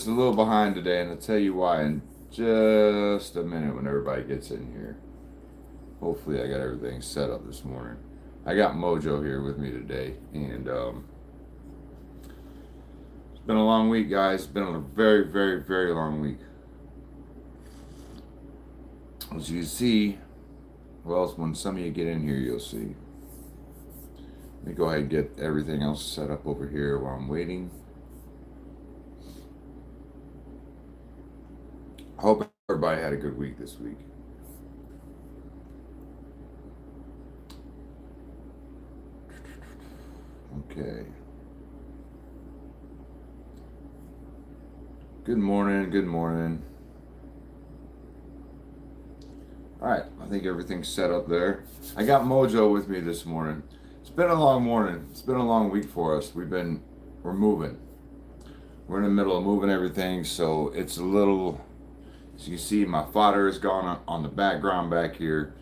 a little behind today, and I'll tell you why in just a minute when everybody gets in here. Hopefully, I got everything set up this morning. I got Mojo here with me today, and it's been a long week, guys. It's been a very, very, very long week. As you see, well, when some of you get in here, you'll see. Let me go ahead and get everything else set up over here while I'm waiting. I hope everybody had a good week this week. Okay. Good morning, good morning. Alright, I think everything's set up there. I got Mojo with me this morning. It's been a long morning. It's been a long week for us. We're moving. We're in the middle of moving everything, so it's a little, as you see, my fodder is gone on the background back here,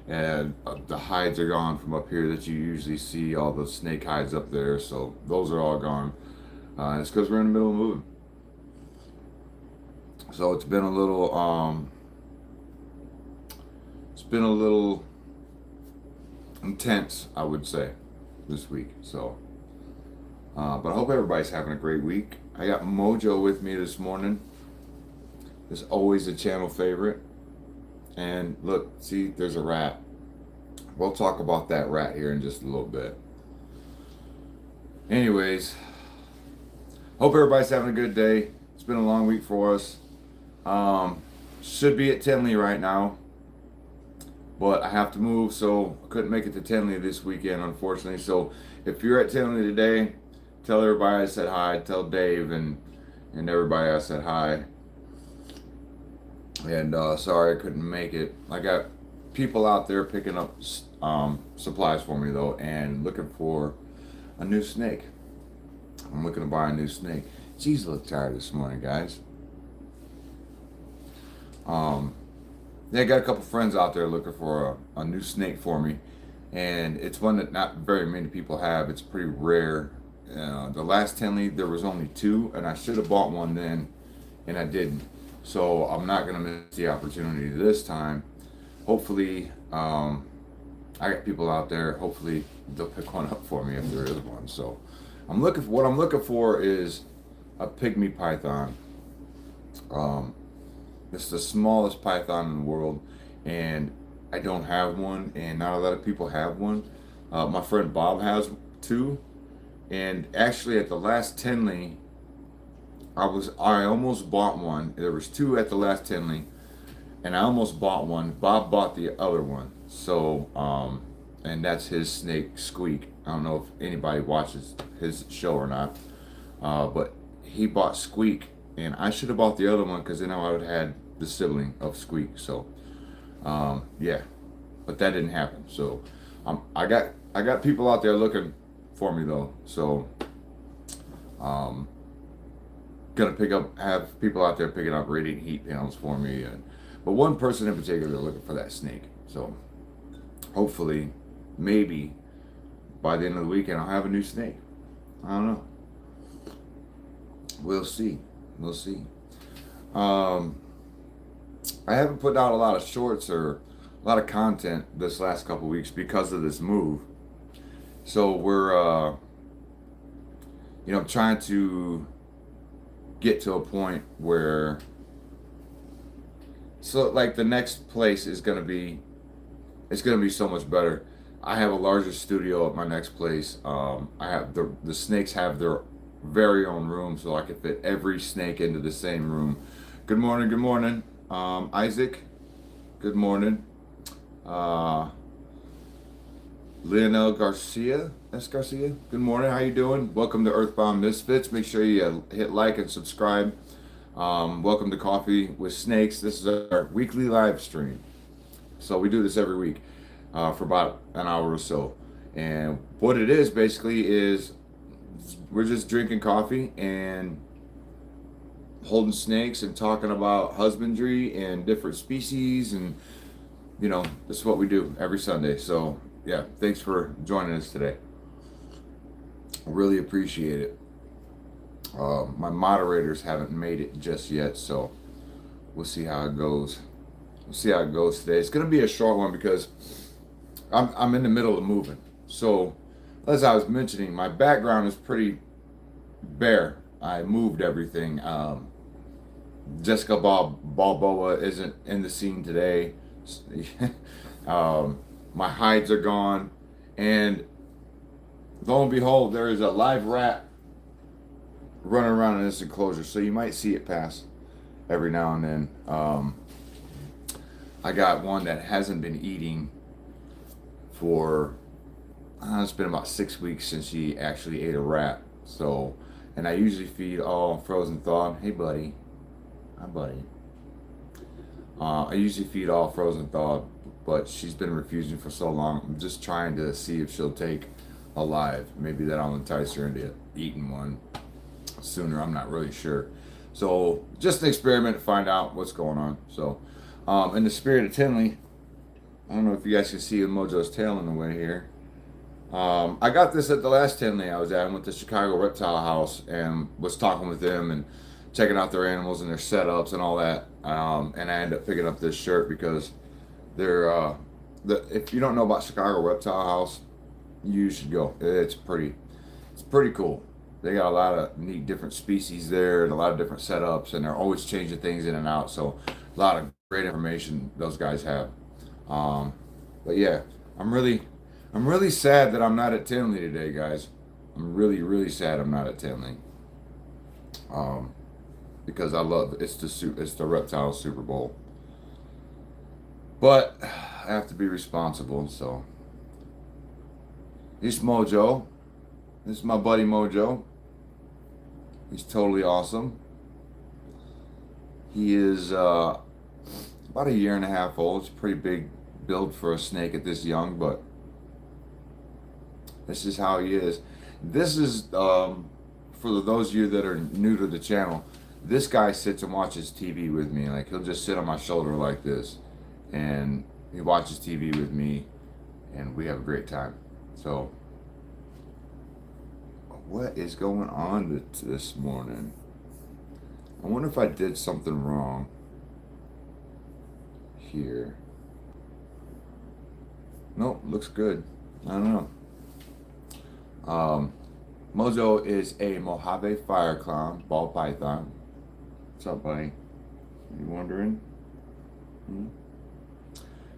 and the hides are gone from up here that you usually see, all the snake hides up there, so those are all gone. It's because we're in the middle of moving. So it's been a little intense, I would say, this week. So, but I hope everybody's having a great week. I got Mojo with me this morning. It's always a channel favorite. And look, see, there's a rat. We'll talk about that rat here in just a little bit. Anyways, hope everybody's having a good day. It's been a long week for us. Should be at Tinley right now, but I have to move, so I couldn't make it to Tinley this weekend, unfortunately. So if you're at Tinley today, tell everybody I said hi. Tell Dave and everybody I said hi. And sorry I couldn't make it. I got people out there picking up supplies for me though, and looking for a new snake. I'm looking to buy a new snake. Jeez, I look tired this morning, guys. Yeah, I got a couple friends out there looking for a new snake for me, and it's one that not very many people have. It's pretty rare. The last Tinley there was only two, and I should have bought one then, and I didn't. So I'm not gonna miss the opportunity this time. Hopefully, I got people out there. Hopefully, they'll pick one up for me if there is one. So what I'm looking for is a pygmy python. It's the smallest python in the world, and I don't have one, and not a lot of people have one. My friend Bob has two, and actually at the last Tinley, I almost bought one. There was two at the last Tinley, and I almost bought one. Bob bought the other one, so and that's his snake Squeak. I don't know if anybody watches his show or not, but he bought Squeak, and I should have bought the other one because then I would have had the sibling of Squeak. So, yeah, but that didn't happen. So, I got people out there looking for me though. So, gonna have people out there picking up radiant heat panels for me, but one person in particular looking for that snake. So, hopefully, maybe by the end of the weekend I'll have a new snake. I don't know. We'll see. We'll see. I haven't put out a lot of shorts or a lot of content this last couple weeks because of this move. So we're, trying to get to a point where, so like the next place is it's gonna be so much better. I have a larger studio at my next place. I have the snakes have their very own room, so I can fit every snake into the same room. Good morning, good morning. Isaac, good morning. Leonel Garcia, Garcia, good morning. How you doing? Welcome to Earthbound Misfits. Make sure you hit like and subscribe. Welcome to Coffee with Snakes. This is our weekly live stream. So we do this every week for about an hour or so. And what it is basically is we're just drinking coffee and holding snakes and talking about husbandry and different species, and this is what we do every Sunday. So yeah, thanks for joining us today. I really appreciate it. My moderators haven't made it just yet, so we'll see how it goes. We'll see how it goes today. It's gonna be a short one because I'm in the middle of moving. So as I was mentioning, my background is pretty bare. I moved everything. Jessica Balboa isn't in the scene today. My hides are gone, and lo and behold, there is a live rat running around in this enclosure. So you might see it pass every now and then. I got one that hasn't been eating for it's been about 6 weeks since she actually ate a rat. So, and I usually feed all frozen thawed. Hey, buddy. Hi, buddy. I usually feed all frozen thawed, but she's been refusing for so long. I'm just trying to see if she'll take a live. Maybe that'll entice her into eating one sooner. I'm not really sure. So, just an experiment to find out what's going on. So, in the spirit of Tinley, I don't know if you guys can see Mojo's tail in the way here. I got this at the last Tinley I was at. I went to Chicago Reptile House and was talking with them and checking out their animals and their setups and all that. And I ended up picking up this shirt because they're if you don't know about Chicago Reptile House, you should go. It's pretty cool. They got a lot of neat different species there and a lot of different setups, and they're always changing things in and out. So a lot of great information those guys have. But yeah, I'm really sad that I'm not at Tinley today, guys. I'm really sad I'm not at Tinley. Because I love it's the reptile Super Bowl. But I have to be responsible, so he's Mojo. This is my buddy Mojo. He's totally awesome. He is about a year and a half old. It's a pretty big build for a snake at this young, but this is how he is. This is for those of you that are new to the channel. This guy sits and watches TV with me. Like, he'll just sit on my shoulder like this, and he watches TV with me, and we have a great time. So, what is going on this morning? I wonder if I did something wrong here. Nope, looks good. I don't know. Mojo is a Mojave fire clown ball python. What's up, buddy? You wondering?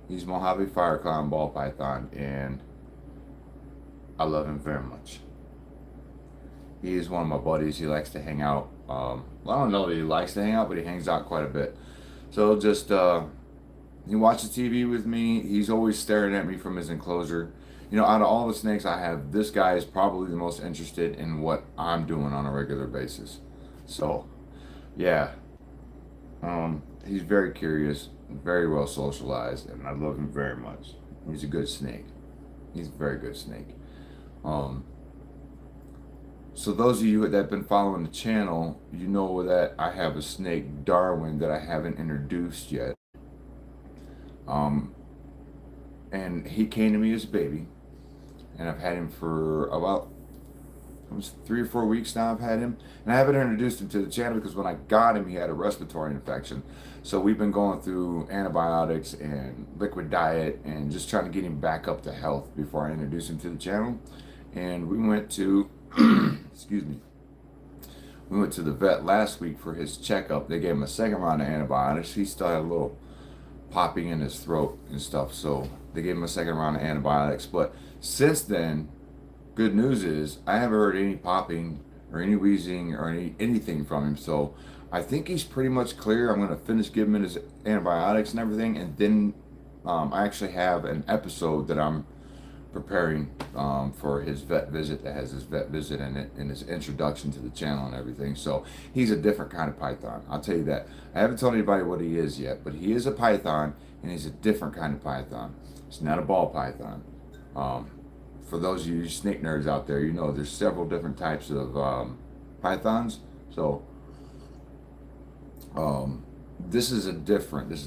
He's Mojave fire clown ball python, and I love him very much. He is one of my buddies. He likes to hang out. Well, I don't know that he likes to hang out, but he hangs out quite a bit. So just he watches TV with me. He's always staring at me from his enclosure. You know, out of all the snakes I have, this guy is probably the most interested in what I'm doing on a regular basis. So, yeah. He's very curious, very well socialized, and I love him very much. He's a good snake. He's a very good snake. So those of you that have been following the channel, you know that I have a snake, Darwin, that I haven't introduced yet. And he came to me as a baby, and I've had him for about 3 or 4 weeks now. I've had him, and I haven't introduced him to the channel because when I got him, he had a respiratory infection. So we've been going through antibiotics and liquid diet and just trying to get him back up to health before I introduce him to the channel. And we went to, excuse me, we went to the vet last week for his checkup. They gave him a second round of antibiotics. He still had a little popping in his throat and stuff, so they gave him a second round of antibiotics. But since then, good news is I haven't heard any popping or any wheezing or anything from him. So I think he's pretty much clear. I'm going to finish giving him his antibiotics and everything, and then I actually have an episode that I'm preparing for his vet visit that has his vet visit in it and his introduction to the channel and everything. So he's a different kind of python, I'll tell you that. I haven't told anybody what he is yet, but he is a python, and he's a different kind of python. It's not a ball python. For those of you snake nerds out there, you know there's several different types of pythons. So this is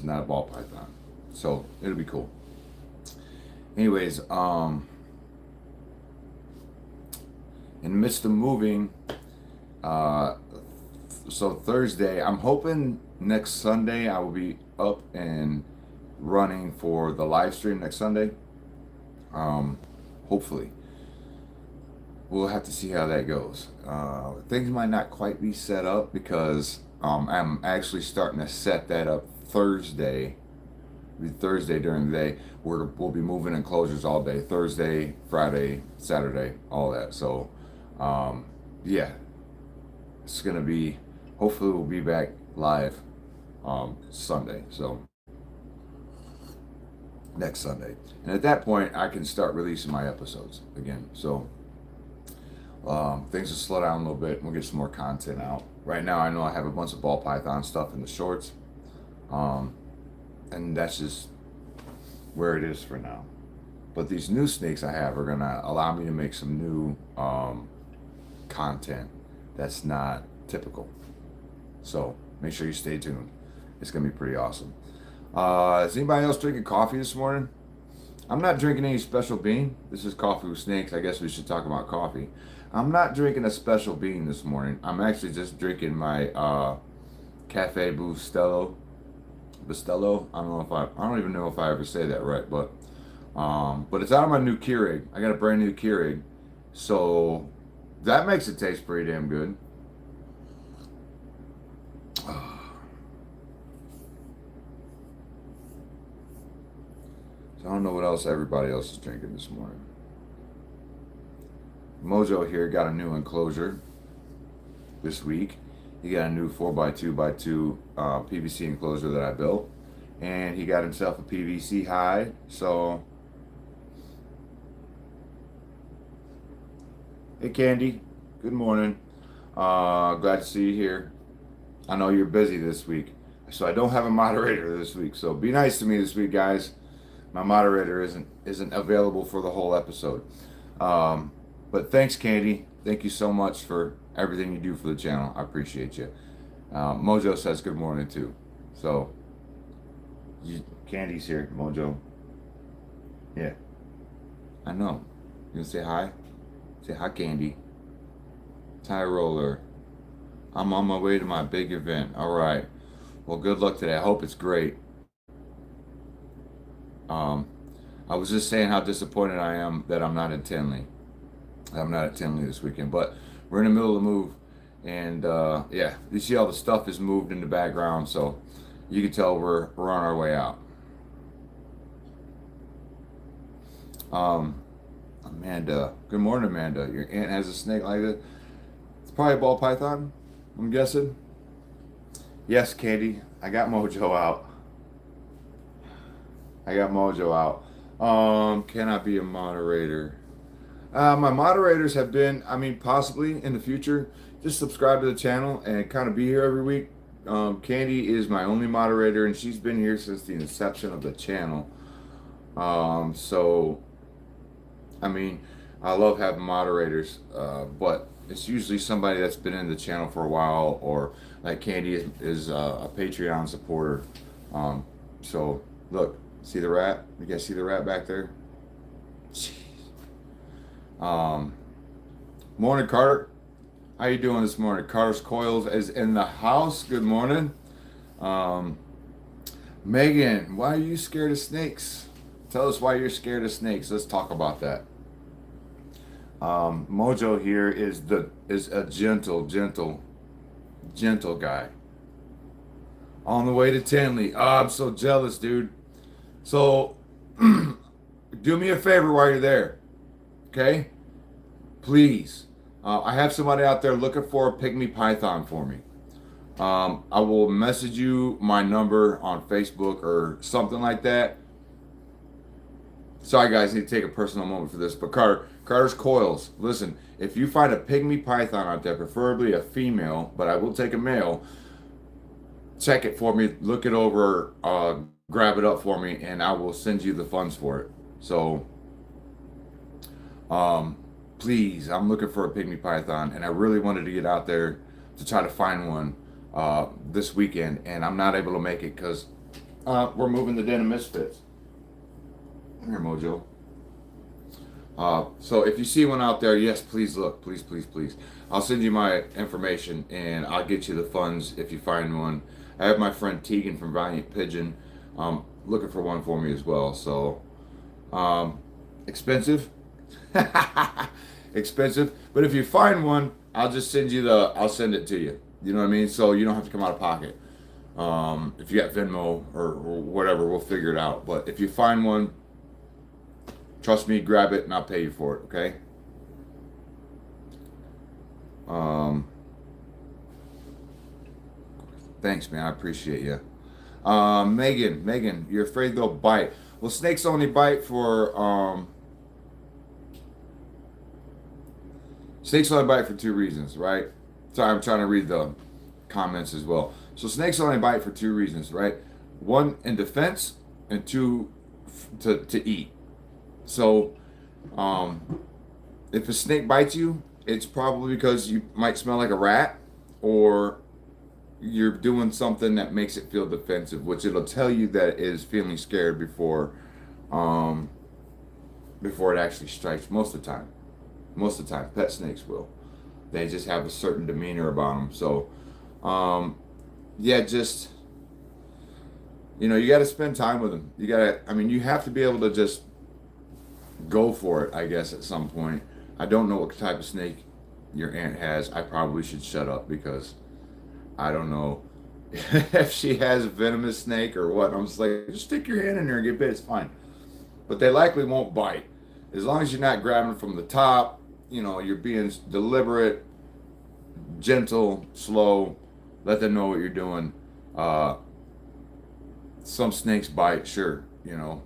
not a ball python. So it'll be cool. Anyways, in the midst of moving, Uh, so Thursday, I'm hoping next Sunday I will be up and running for the live stream next Sunday. Um, Hopefully. We'll have to see how that goes. Things might not quite be set up because I'm actually starting to set that up Thursday. Thursday during the day. We'll be moving enclosures all day. Thursday, Friday, Saturday, all that. So, um, yeah, it's gonna be. Hopefully, we'll be back live Sunday. So next Sunday, and at that point, I can start releasing my episodes again. So things will slow down a little bit. We'll get some more content out. Right now, I know I have a bunch of ball python stuff in the shorts, and that's just where it is for now. But these new snakes I have are gonna allow me to make some new content that's not typical. So make sure you stay tuned. It's gonna be pretty awesome. Is anybody else drinking coffee this morning? I'm not drinking any special bean. This is Coffee with Snakes. I guess we should talk about coffee. I'm not drinking a special bean this morning. I'm actually just drinking my Cafe Bustelo. Bustelo. I don't even know if I ever say that right, but it's out of my new Keurig. I got a brand new Keurig, so that makes it taste pretty damn good. So I don't know what else everybody else is drinking this morning. Mojo here got a new enclosure this week. He got a new 4x2x2 PVC enclosure that I built. And he got himself a PVC hide. So, hey Candy, good morning. Glad to see you here. I know you're busy this week, so I don't have a moderator this week. So be nice to me this week, guys. My moderator isn't available for the whole episode. But thanks, Candy. Thank you so much for everything you do for the channel. I appreciate you. Mojo says good morning too. So, Candy's here, Mojo. Yeah, I know. You gonna say hi? Say hi, Candy. Tie roller. I'm on my way to my big event. All right. Well, good luck today. I hope it's great. I was just saying how disappointed I am that I'm not in Tinley. I'm not at Tinley this weekend, but we're in the middle of the move, and yeah, you see all the stuff is moved in the background, so you can tell we're on our way out. Amanda, good morning, Amanda. Your aunt has a snake like this. It's probably a ball python, I'm guessing. Yes, Katie, I got Mojo out. Can I be a moderator? My moderators have been, possibly in the future, just subscribe to the channel and kind of be here every week. Candy is my only moderator, and she's been here since the inception of the channel. So, I love having moderators, but it's usually somebody that's been in the channel for a while, or like Candy is a Patreon supporter. So, look, see the rat? You guys see the rat back there? Jeez. Morning, Carter. How you doing this morning? Carter's Coils is in the house. Good morning. Megan, why are you scared of snakes? Tell us why you're scared of snakes. Let's talk about that. Mojo here is a gentle guy. On the way to Tinley. Oh, I'm so jealous, dude. So, do me a favor while you're there. Okay? Please. I have somebody out there looking for a pygmy python for me. I will message you my number on Facebook or something like that. Sorry, guys, I need to take a personal moment for this. But Carter's Coils. Listen, if you find a pygmy python out there, preferably a female, but I will take a male, check it for me, look it over, grab it up for me, and I will send you the funds for it. So, please, I'm looking for a pygmy python, and I really wanted to get out there to try to find one this weekend, and I'm not able to make it because we're moving the Den of Misfits. Come here, Mojo. So if you see one out there, yes, please look, please, please, please. I'll send you my information and I'll get you the funds if you find one. I have my friend Tegan from Valiant Pigeon looking for one for me as well. So expensive, expensive. But if you find one, I'll just send you I'll send it to you. You know what I mean? So you don't have to come out of pocket. If you got Venmo or whatever, we'll figure it out. But if you find one, trust me, grab it and I'll pay you for it, okay? Thanks, man. I appreciate you. Megan, you're afraid they'll bite. Well, snakes only bite for snakes only bite for two reasons, right? Sorry, I'm trying to read the comments as well. So snakes only bite for two reasons, right? One, in defense, and two, to eat. So, if a snake bites you, it's probably because you might smell like a rat, or you're doing something that makes it feel defensive, which it'll tell you that it is feeling scared um, before it actually strikes. Most of the time, pet snakes will. They just have a certain demeanor about them. So, yeah, just you got to spend time with them. You have to be able to just go for it, I guess, at some point. I don't know what type of snake your aunt has. I probably should shut up because I don't know if she has a venomous snake or what. I'm just like, just stick your hand in there and get bit. It's fine. But they likely won't bite. As long as you're not grabbing from the top, you're being deliberate, gentle, slow. Let them know what you're doing. Some snakes bite, sure,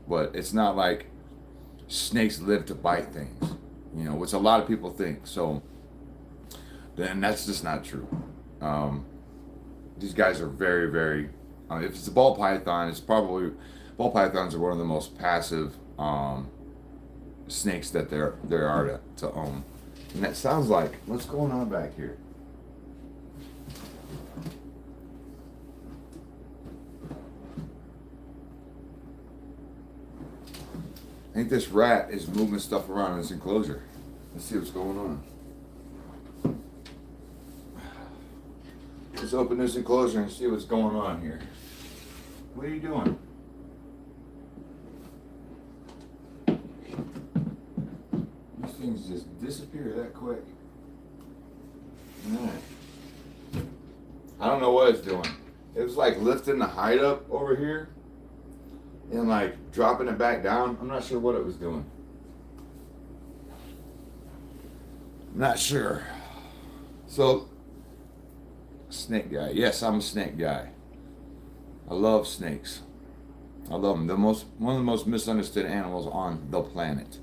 but it's not like snakes live to bite things, which a lot of people think. So then that's just not true. These guys are very, very. If it's a ball python, ball pythons are one of the most passive snakes that there are to own. And that sounds like, what's going on back here? I think this rat is moving stuff around in this enclosure. Let's see what's going on. Let's open this enclosure and see what's going on here. What are you doing? These things just disappear that quick. Alright. I don't know what it's doing. It was like lifting the hide up over here and like dropping it back down. I'm not sure what it was doing. Not sure. So, snake guy. Yes, I'm a snake guy. I love snakes. I love them. One of the most misunderstood animals on the planet.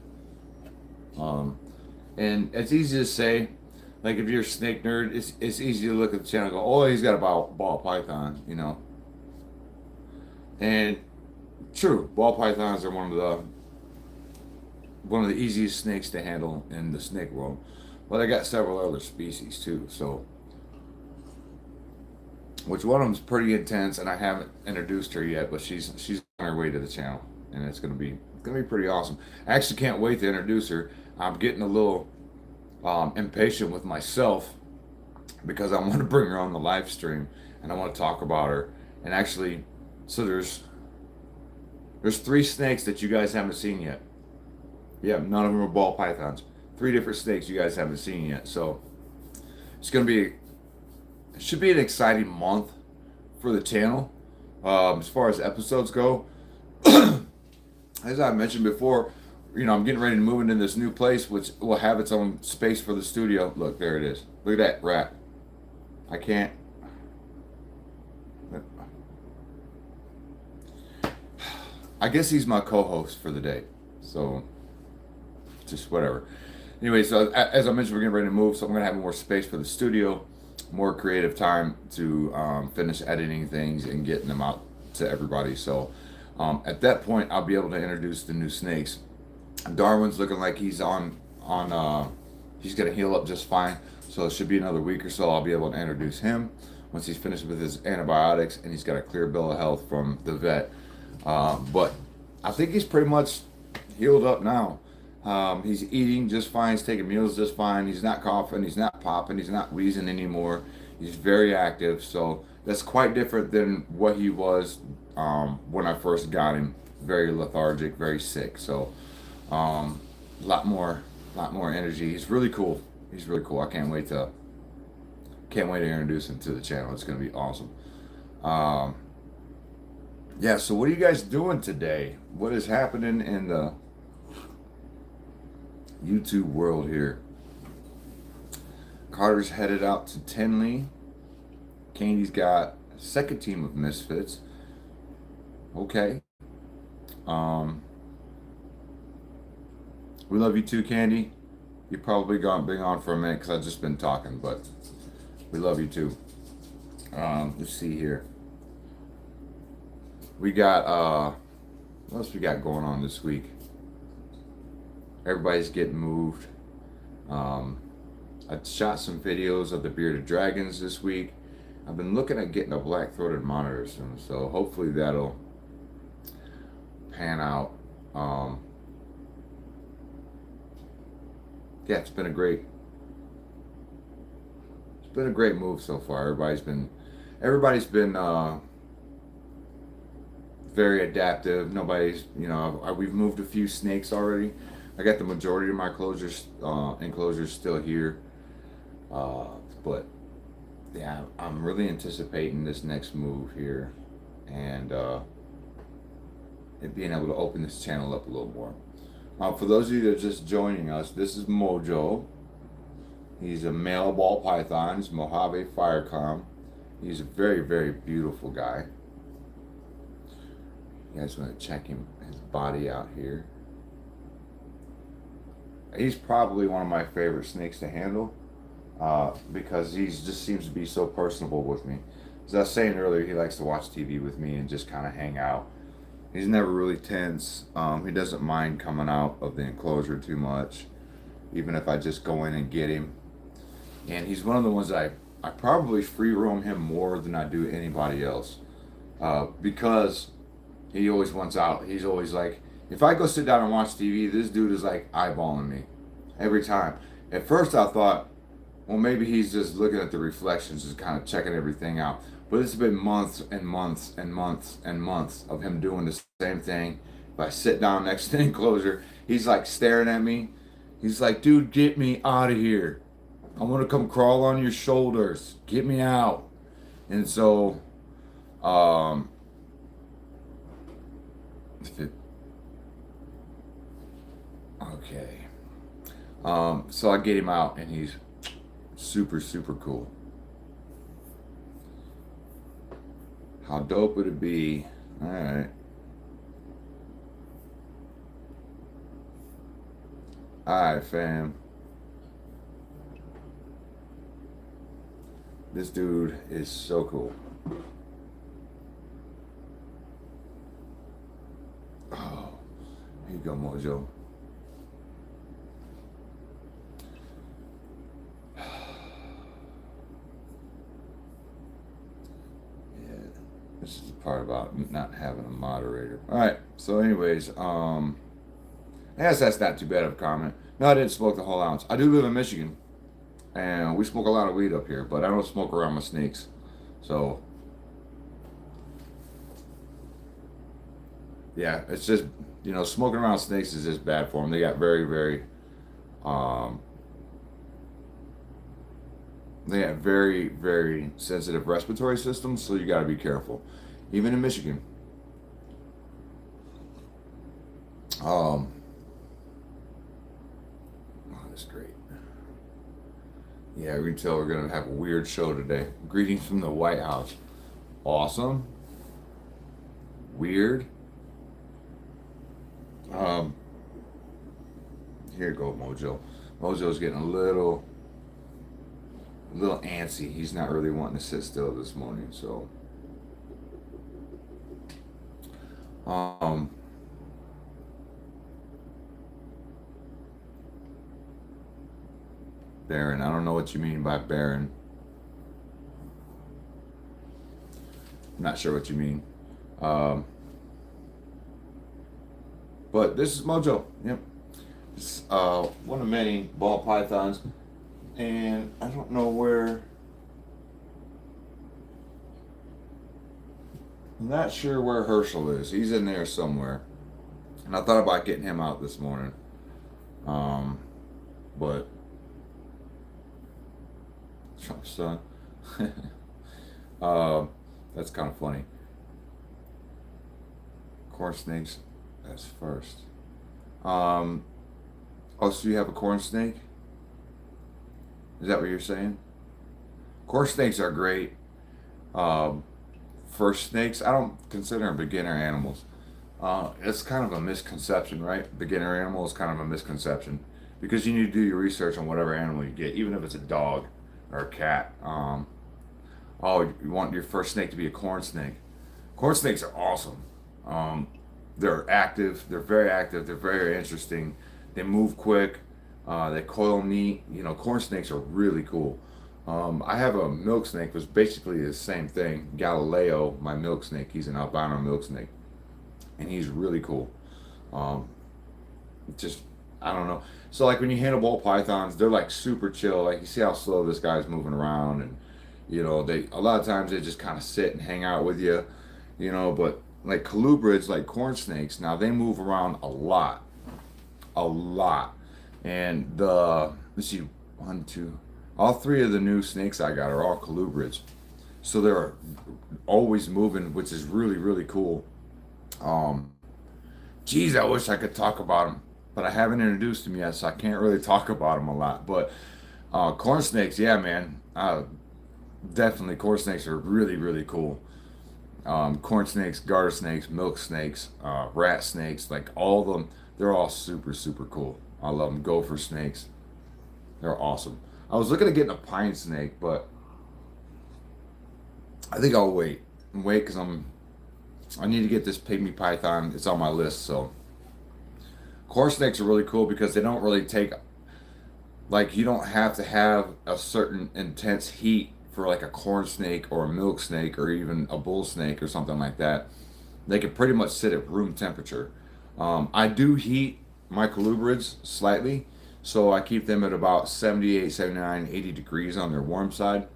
And it's easy to say, like if you're a snake nerd, it's easy to look at the channel and go, oh, he's got a ball python, And true, ball pythons are one of the easiest snakes to handle in the snake world. But I got several other species too, so which one of them's pretty intense, and I haven't introduced her yet, but she's on her way to the channel, and it's gonna be pretty awesome. I actually can't wait to introduce her. I'm getting a little impatient with myself because I want to bring her on the live stream and I want to talk about her. And actually, so there's 3 snakes that you guys haven't seen yet. Yeah, none of them are ball pythons. 3 different snakes you guys haven't seen yet. So it's gonna be, it should be an exciting month for the channel as far as episodes go. As I mentioned before, I'm getting ready to move into this new place, which will have its own space for the studio. Look, there it is. Look at that rat. I can't. I guess he's my co-host for the day. So, just whatever. Anyway, so as I mentioned, we're getting ready to move, so I'm going to have more space for the studio, more creative time to finish editing things and getting them out to everybody. So, at that point, I'll be able to introduce the new snakes. Darwin's looking like he's he's gonna heal up just fine. So it should be another week or so. I'll be able to introduce him once he's finished with his antibiotics and he's got a clear bill of health from the vet. But I think he's pretty much healed up now. He's eating just fine. He's taking meals just fine. He's not coughing. He's not popping. He's not wheezing anymore. He's very active. So that's quite different than what he was when I first got him. Very lethargic, very sick. So a lot more energy. He's really cool. He's really cool. I can't wait to introduce him to the channel. It's gonna be awesome. Um, yeah. So what are you guys doing today? What is happening in the YouTube world here? Carter's headed out to Tenley. Candy's got a second team of Misfits. Okay. Um, we love you too, Candy. You've probably been on for a minute because I've just been talking, but we love you too. Let's see here. We got what else we got going on this week? Everybody's getting moved. I shot some videos of the bearded dragons this week. I've been looking at getting a black-throated monitor soon, so hopefully that'll pan out. Yeah, it's been a great move so far. Everybody's been very adaptive. Nobody's, we've moved a few snakes already. I got the majority of my enclosures still here. But yeah, I'm really anticipating this next move here, and it being able to open this channel up a little more. For those of you that are just joining us, this is Mojo. He's a male ball python. He's Mojave Firecom. He's a very, very beautiful guy. You guys want to check his body out here. He's probably one of my favorite snakes to handle because he just seems to be so personable with me. As I was saying earlier, he likes to watch TV with me and just kind of hang out. He's never really tense. He doesn't mind coming out of the enclosure too much, even if I just go in and get him. And he's one of the ones that I probably free roam him more than I do anybody else because he always wants out. He's always like, if I go sit down and watch TV, this dude is like eyeballing me every time. At first I thought, well, maybe he's just looking at the reflections, just kind of checking everything out. But it's been months and months and months and months of him doing the same thing. If I sit down next to the enclosure, he's like staring at me. He's like, dude, get me out of here. I want to come crawl on your shoulders. Get me out. And so, okay. So I get him out, and he's super, super cool. How dope would it be? All right. All right, fam. This dude is so cool. Oh, here you go, Mojo. This is the part about not having a moderator. All right. So, anyways, I guess that's not too bad of a comment. No, I didn't smoke the whole ounce. I do live in Michigan, and we smoke a lot of weed up here, but I don't smoke around my snakes. So, yeah, it's just smoking around snakes is just bad for them. They got very, very, very sensitive respiratory systems, so you got to be careful. Even in Michigan. Oh, that's great. Yeah, we can tell we're going to have a weird show today. Greetings from the White House. Awesome. Weird. Here you go, Mojo. Mojo's getting a little antsy. He's not really wanting to sit still this morning, so barren. I don't know what you mean by barren. I'm not sure what you mean. But this is Mojo. Yep. It's one of many ball pythons, and I don't know where. I'm not sure where Herschel is. He's in there somewhere, and I thought about getting him out this morning. Um, but Trump's son. uh, that's kind of funny. Corn snakes, that's first. Um, oh, so you have a corn snake? Is that what you're saying? Corn snakes are great. Um, First snakes, I don't consider them beginner animals. It's kind of a misconception, right? Beginner animal is kind of a misconception because you need to do your research on whatever animal you get, even if it's a dog or a cat. Oh, you want your first snake to be a corn snake. Corn snakes are awesome. Um, they're active. They're very active. They're very interesting. They move quick. They coil neat. You know, corn snakes are really cool. I have a milk snake, which is basically the same thing. Galileo, my milk snake. He's an albino milk snake, and he's really cool. Um, just I don't know. So like when you handle ball pythons, they're like super chill. Like you see how slow this guy's moving around, and you know they a lot of times they just kind of sit and hang out with you, you know. But like colubrids, like corn snakes, now they move around a lot. And the let's see, one, two, all three of the new snakes I got are all colubrids, so they're always moving, which is really cool. Um, Geez, I wish I could talk about them, but I haven't introduced them yet, so I can't really talk about them a lot. But corn snakes, yeah, man, definitely corn snakes are really cool. Corn snakes, garter snakes, milk snakes, rat snakes, like all of them, they're all super cool. I love them. Gopher snakes, they're awesome. I was looking at getting a pine snake, but I think I'll wait because I need to get this pygmy python. It's on my list, so corn snakes are really cool because they don't really take like you don't have to have a certain intense heat for like a corn snake or a milk snake or even a bull snake or something like that. They can pretty much sit at room temperature. I do heat my colubrids slightly, so I keep them at about 78, 79, 80 degrees on their warm side.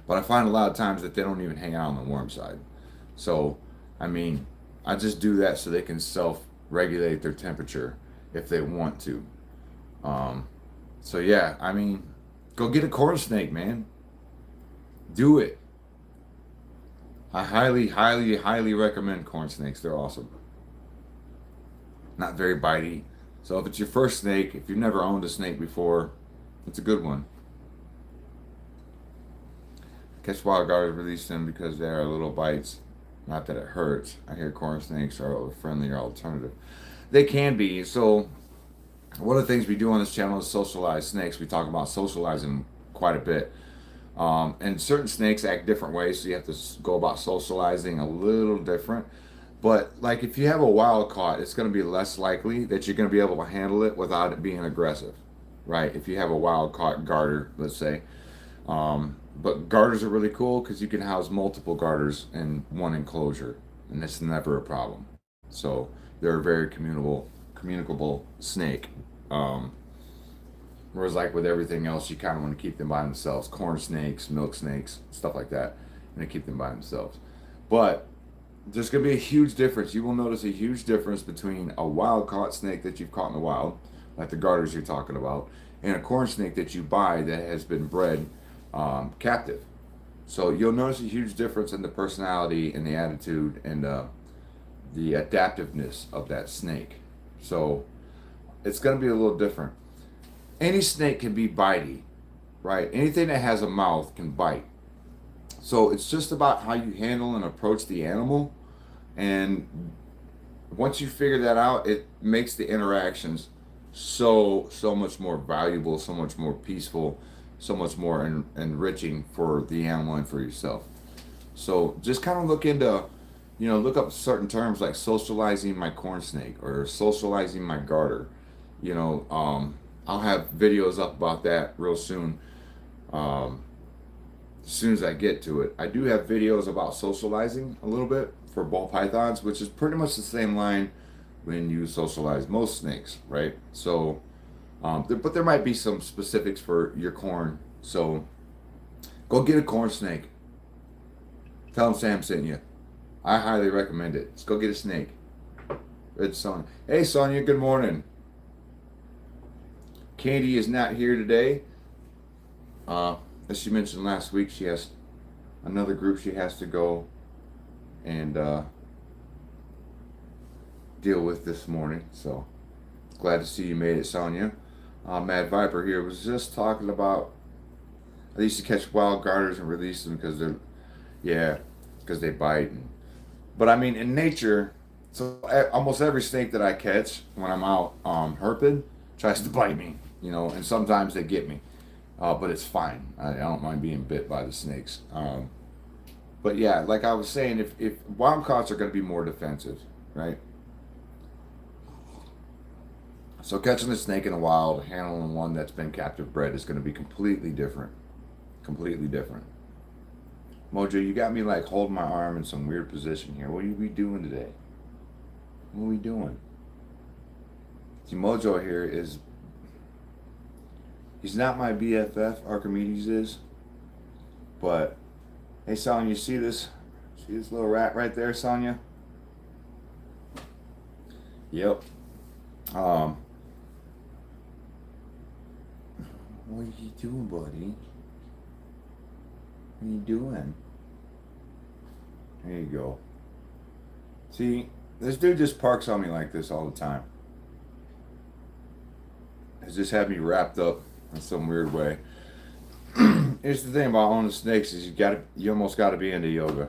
But I find a lot of times that they don't even hang out on the warm side. So, I mean, I just do that so they can self regulate their temperature if they want to. Um, so, yeah, I mean, go get a corn snake, man. Do it. I highly recommend corn snakes. They're awesome. Not very bitey. So, if it's your first snake, if you've never owned a snake before, it's a good one. Catch wild guards release them because they are little bites. Not that it hurts. I hear corn snakes are a friendlier alternative. They can be. So, one of the things we do on this channel is socialize snakes. We talk about socializing quite a bit. And certain snakes act different ways, so you have to go about socializing a little different. But, like, if you have a wild caught, it's going to be less likely that you're going to be able to handle it without it being aggressive, right? If you have a wild caught garter, let's say. But garters are really cool because you can house multiple garters in one enclosure, and it's never a problem. So they're a very communicable snake. Um, Whereas, like with everything else, you kind of want to keep them by themselves. Corn snakes, milk snakes, stuff like that, and to keep them by themselves. But there's going to be a huge difference. You will notice a huge difference between a wild caught snake that you've caught in the wild, like the garters you're talking about, and a corn snake that you buy that has been bred captive. So you'll notice a huge difference in the personality and the attitude and the adaptiveness of that snake. So it's going to be a little different. Any snake can be bitey, right? Anything that has a mouth can bite. So it's just about how you handle and approach the animal. And once you figure that out, it makes the interactions so much more valuable, so much more peaceful, so much more enriching for the animal and for yourself. So just kind of look into, look up certain terms like socializing my corn snake or socializing my garter. I'll have videos up about that real soon. As soon as I get to it, I do have videos about socializing a little bit for ball pythons, which is pretty much the same line when you socialize most snakes, right? So, but there might be some specifics for your corn. So, go get a corn snake. Tell them Sam sent you. I highly recommend it. Let's go get a snake. It's Sonia. Hey, Sonia, good morning. Candy is not here today. As she mentioned last week, she has another group she has to go and deal with this morning. So glad to see you made it, Sonia. Mad Viper here was just talking about I used to catch wild garters and release them because because they bite. But I mean, in nature, so almost every snake that I catch when I'm out herping tries to bite me, and sometimes they get me. But it's fine. I don't mind being bit by the snakes. But yeah, like I was saying, if wild caughts are going to be more defensive, right? So catching a snake in the wild, handling one that's been captive bred is going to be completely different. Completely different. Mojo, you got me like holding my arm in some weird position here. What are we doing today? What are we doing? See, Mojo here he's not my BFF, Archimedes is. But, hey Sonya, you see this? See this little rat right there, Sonya? Yep. What are you doing, buddy? What are you doing? There you go. See, this dude just parks on me like this all the time. Has just had me wrapped up in some weird way. Here's the thing about owning snakes is you almost gotta be into yoga.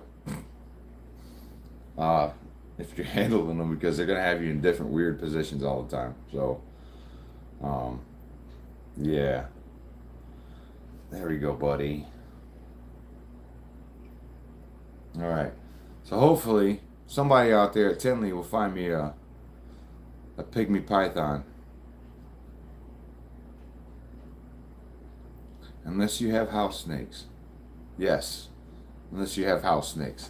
If you're handling them because they're gonna have you in different weird positions all the time. So yeah. There we go, buddy. Alright. So hopefully somebody out there at Tinley will find me a pygmy python. Unless you have house snakes. Yes. Unless you have house snakes.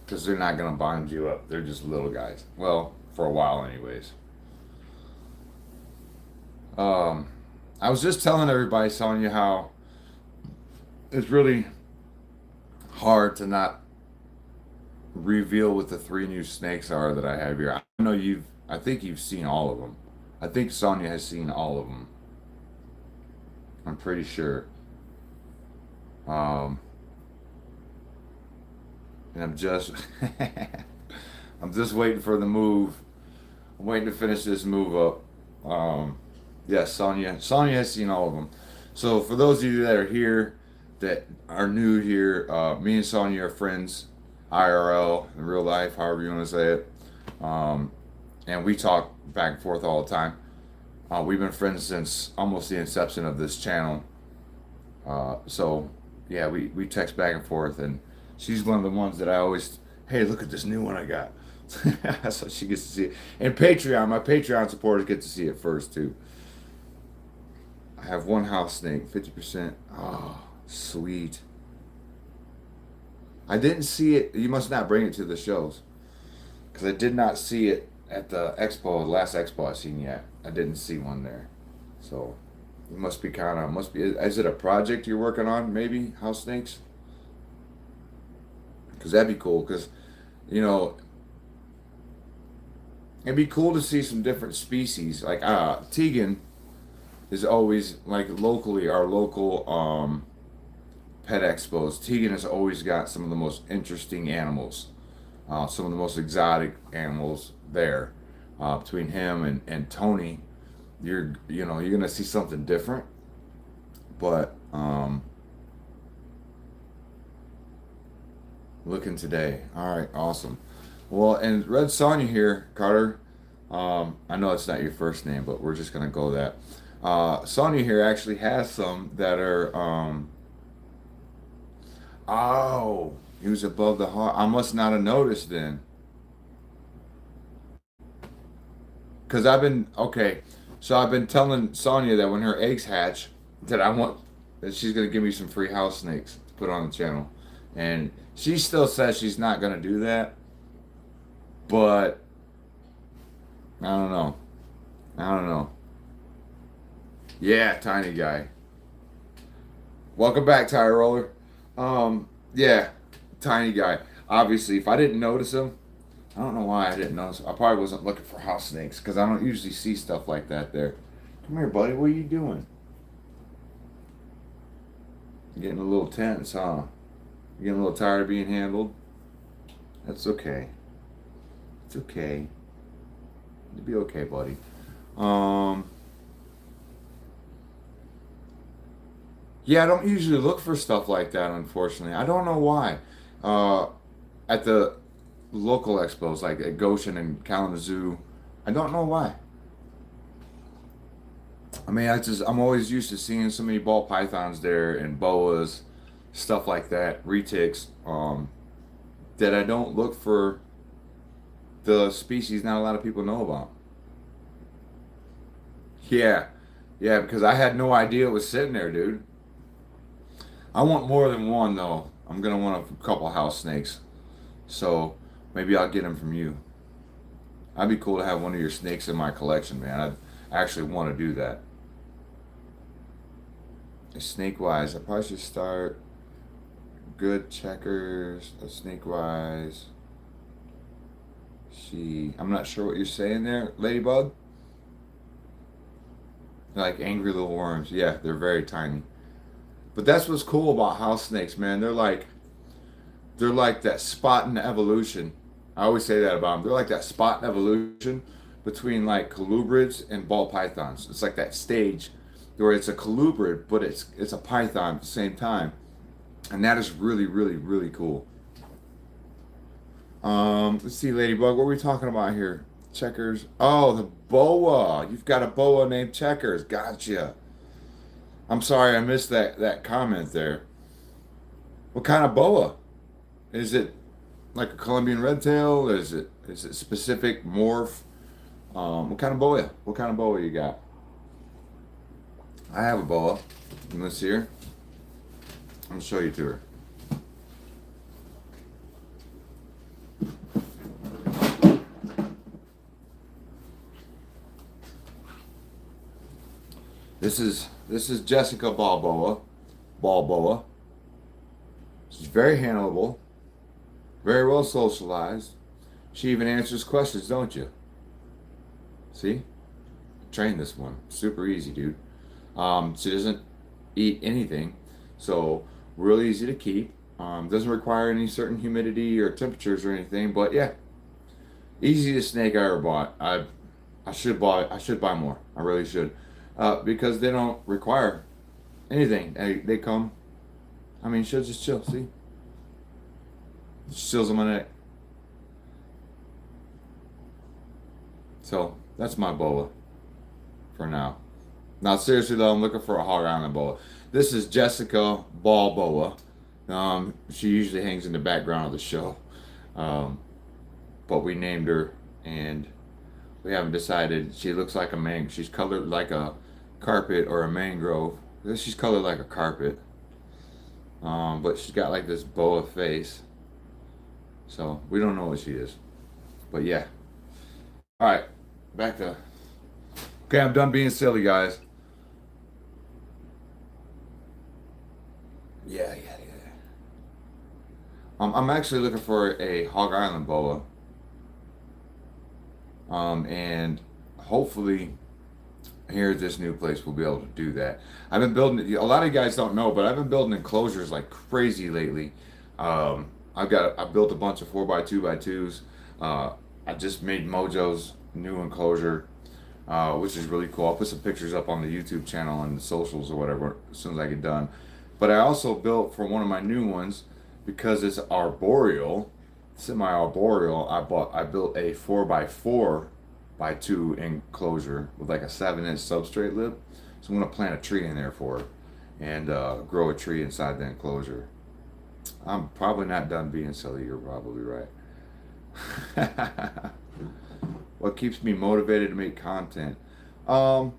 Because they're not going to bind you up. They're just little guys. Well, for a while anyways. I was just telling everybody, Sonya, how it's really hard to not reveal what the 3 new snakes are that I have here. I think you've seen all of them. I think Sonya has seen all of them. I'm pretty sure. And I'm just I'm just waiting for the move. I'm waiting to finish this move up. Yes, Sonya has seen all of them. So for those of you that are here, that are new here, me and Sonya are friends, IRL, in real life, however you want to say it. And we talk back and forth all the time. We've been friends since almost the inception of this channel. So yeah, we text back and forth, and she's one of the ones that I always, hey, look at this new one I got. So she gets to see it. And Patreon, my Patreon supporters get to see it first too. I have one house snake, 50%. Oh, sweet. I didn't see it. You must not bring it to the shows, because I did not see it at the expo, the last expo I've seen yet. I didn't see one there. So it must be is it a project you're working on, maybe, house snakes? Because that'd be cool, because, it'd be cool to see some different species. Like, Tegan is always, like, locally, our local pet expos. Tegan has always got some of the most interesting animals, some of the most exotic animals there. Between him and Tony, you're gonna see something different. But looking today, all right, awesome. Well, and Red Sonya here, Carter. I know it's not your first name, but we're just gonna go that. Sonya here actually has some that are oh, he was above the heart. I must not have noticed then. Because I've been telling Sonya that when her eggs hatch, that she's gonna give me some free house snakes to put on the channel, and she still says she's not gonna do that. But I don't know. I don't know. Yeah, tiny guy. Welcome back, tire roller. Yeah, tiny guy. Obviously, if I didn't notice him, I don't know why I didn't notice him. I probably wasn't looking for house snakes because I don't usually see stuff like that there. Come here, buddy. What are you doing? You're getting a little tense, huh? You're getting a little tired of being handled? That's okay. It's okay. You'll be okay, buddy. Um, yeah, I don't usually look for stuff like that, unfortunately. I don't know why. Uh, at the local expos, like at Goshen and Kalamazoo, I don't know why. I mean, I'm always used to seeing so many ball pythons there and boas, stuff like that, retics, that I don't look for the species not a lot of people know about. Yeah, yeah, because I had no idea it was sitting there, dude. I want more than one though. I'm gonna want a couple house snakes, so maybe I'll get them from you. I'd be cool to have one of your snakes in my collection, man. I actually want to do that. Snake wise, I probably should start good checkers. Snake wise, I'm not sure what you're saying there, Ladybug. They're like angry little worms. Yeah, they're very tiny. But that's what's cool about house snakes, man. They're like that spot in evolution. I always say that about them. They're like that spot in evolution between like colubrids and ball pythons. It's like that stage where it's a colubrid, but it's a python at the same time, and that is really, really, really cool. Let's see, Ladybug. What are we talking about here? Checkers. Oh, the boa. You've got a boa named Checkers. Gotcha. I'm sorry I missed that comment there. What kind of boa? Is it like a Colombian red tail? Is it specific morph? What kind of boa? What kind of boa you got? I have a boa in this here. I'm gonna show you to her. This is Jessica Ball boa. She's very handleable, very well socialized. She even answers questions, don't you? See? Train this one. Super easy, dude. She doesn't eat anything, so real easy to keep. Doesn't require any certain humidity or temperatures or anything. But yeah, easiest snake I ever bought. I should buy more. I really should, because they don't require anything. They come. I mean, she'll just chill. See, just chills on my neck. So that's my boa for now. Now, seriously though, I'm looking for a hog island boa. This is Jessica Ball boa. She usually hangs in the background of the show, um, but we named her, and we haven't decided. She looks like a man. She's colored like a carpet or a mangrove. She's colored like a carpet, but she's got like this boa face. So we don't know what she is, but yeah. All right, back to. Okay, I'm done being silly, guys. Yeah, yeah, yeah. I'm actually looking for a Hog Island boa, and hopefully here at this new place we'll be able to do that. I've been building. A lot of you guys don't know, but I've been building enclosures like crazy lately. I built a bunch of 4x2x2s. I just made Mojo's new enclosure, which is really cool. I'll put some pictures up on the YouTube channel and the socials or whatever as soon as I get done. But I also built for one of my new ones, because it's arboreal, semi-arboreal. I built a 4x4x2 enclosure with like a 7-inch substrate lip. So I'm gonna plant a tree in there for her, and grow a tree inside the enclosure. I'm probably not done being silly. You're probably right. What keeps me motivated to make content? Um,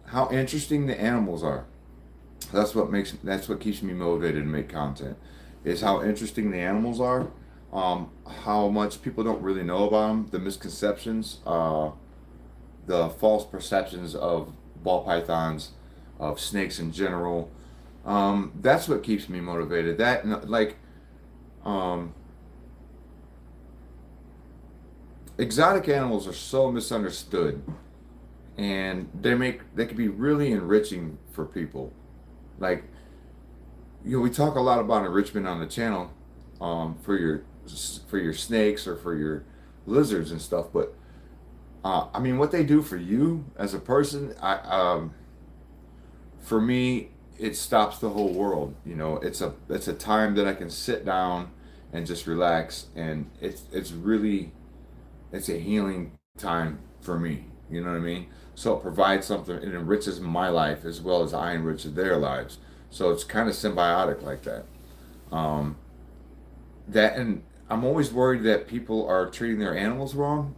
how interesting the animals are. That's what keeps me motivated to make content. Is how interesting the animals are. How much people don't really know about them. The misconceptions. the false perceptions of ball pythons, of snakes in general. That's what keeps me motivated. That like um, exotic animals are so misunderstood, and they can be really enriching for people. Like, we talk a lot about enrichment on the channel, for your snakes or for your lizards and stuff. But I mean, what they do for you as a person, for me, it stops the whole world. It's a time that I can sit down and just relax, and it's a healing time for me. You know what I mean? So it provides something. It enriches my life as well as I enrich their lives. So it's kind of symbiotic like that. Um, that and I'm always worried that people are treating their animals wrong.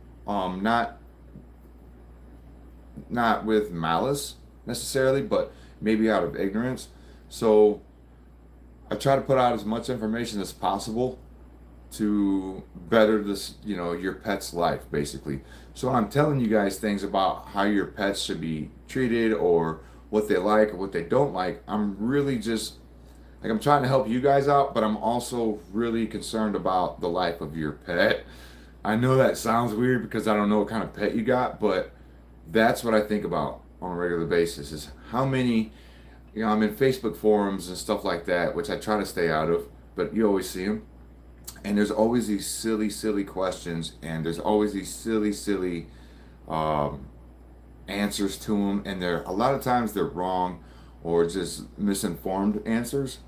Not with malice necessarily, but maybe out of ignorance. So I try to put out as much information as possible to better your pet's life, basically. So I'm telling you guys things about how your pets should be treated, or what they like or what they don't like. I'm really just like, I'm trying to help you guys out, but I'm also really concerned about the life of your pet. I know that sounds weird because I don't know what kind of pet you got, but that's what I think about on a regular basis, is how many, I'm in Facebook forums and stuff like that, which I try to stay out of, but you always see them. And there's always these silly, silly questions, and there's always these silly, silly um, answers to them, and a lot of times they're wrong or just misinformed answers.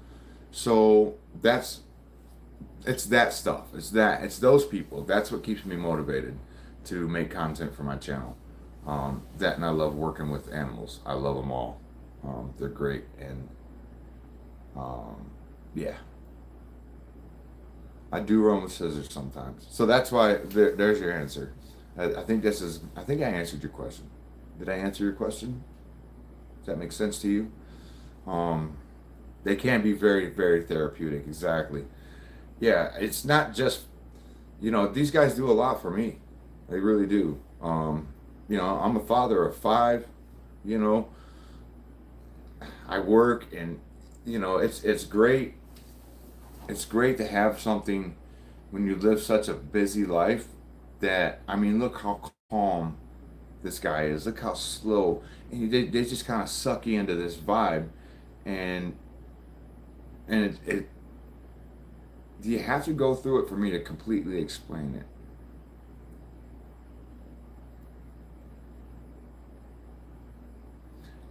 So it's that stuff. It's those people. That's what keeps me motivated to make content for my channel. That, and I love working with animals. I love them all. They're great, and yeah, I do run with scissors sometimes. So that's why there's your answer. I think I think I answered your question. Did I answer your question? Does that make sense to you? Um, they can be very, very therapeutic. Exactly. Yeah, it's not just, these guys do a lot for me. They really do. I'm a father of five. You know, I work, and it's great. It's great to have something when you live such a busy life. That, I mean, look how calm this guy is. Look how slow, and they just kind of suck you into this vibe, and it you have to go through it for me to completely explain it.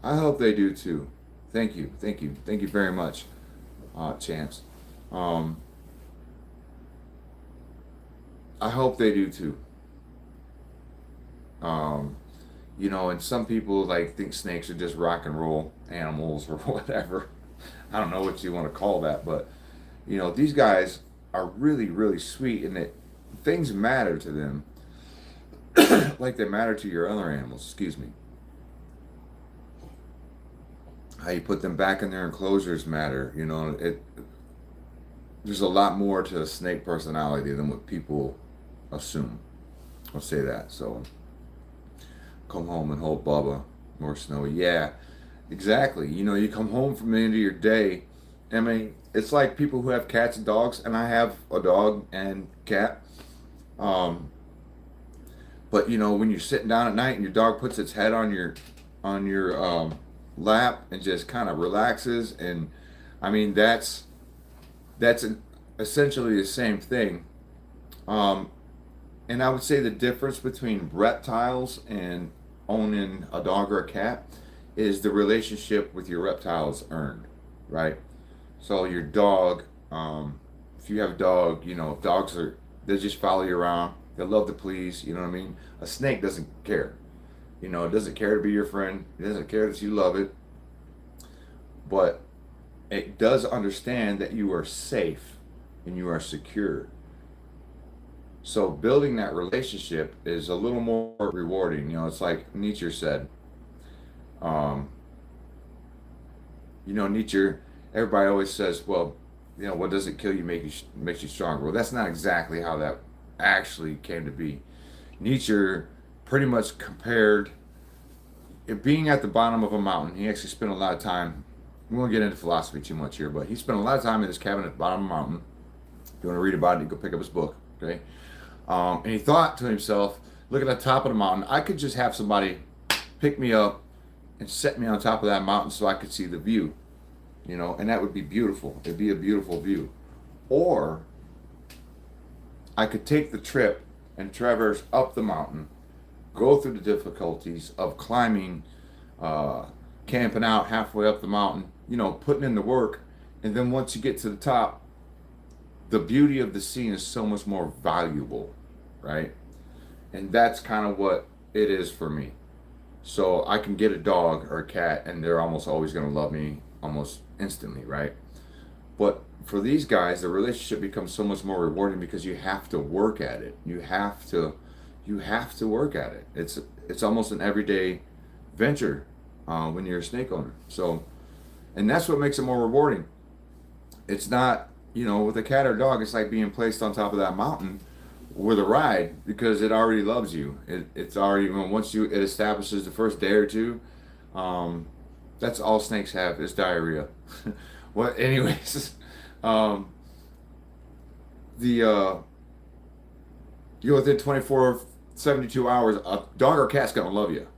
I hope they do too. Thank you very much, Chance. Um, I hope they do too. Um, and some people like think snakes are just rock and roll animals or whatever. I don't know what you want to call that, but these guys are really, really sweet, and that things matter to them, like they matter to your other animals. Excuse me. How you put them back in their enclosures matter. There's a lot more to a snake personality than what people assume. I'll say that. So, come home and hold Bubba. More snowy. Yeah, exactly. You come home from the end of your day. I mean, it's like people who have cats and dogs, and I have a dog and cat. Um, but when you're sitting down at night and your dog puts its head on your lap and just kind of relaxes, and I mean that's essentially the same thing. Um, and I would say the difference between reptiles and owning a dog or a cat is the relationship with your reptile is earned, right? So your dog, if you have a dog, they just follow you around. They love to please. You know what I mean? A snake doesn't care. It doesn't care to be your friend. It doesn't care that you love it. But it does understand that you are safe and you are secure. So building that relationship is a little more rewarding. It's like Nietzsche said. Um, Nietzsche. Everybody always says, "Well, what doesn't kill you makes you stronger." Well, that's not exactly how that actually came to be. Nietzsche pretty much compared it being at the bottom of a mountain. He actually spent a lot of time. We won't get into philosophy too much here, but he spent a lot of time in his cabin at the bottom of a mountain. If you want to read about it, you go pick up his book. Okay, and he thought to himself, look at the top of the mountain. I could just have somebody pick me up and set me on top of that mountain so I could see the view, and that would be beautiful. It'd be a beautiful view. Or I could take the trip and traverse up the mountain, go through the difficulties of climbing, camping out halfway up the mountain, putting in the work, and then once you get to the top, the beauty of the scene is so much more valuable, right? And that's kind of what it is for me. So I can get a dog or a cat and they're almost always going to love me almost instantly, right? But for these guys, the relationship becomes so much more rewarding because you have to work at it. You have to work at it. It's almost an everyday venture when you're a snake owner. So, and that's what makes it more rewarding. It's not, with a cat or dog, it's like being placed on top of that mountain with a ride because it already loves you. It's already, once it establishes the first day or two, that's all snakes have is diarrhea. Well, anyways, within 24, 72 hours, a dog or cat's gonna love you.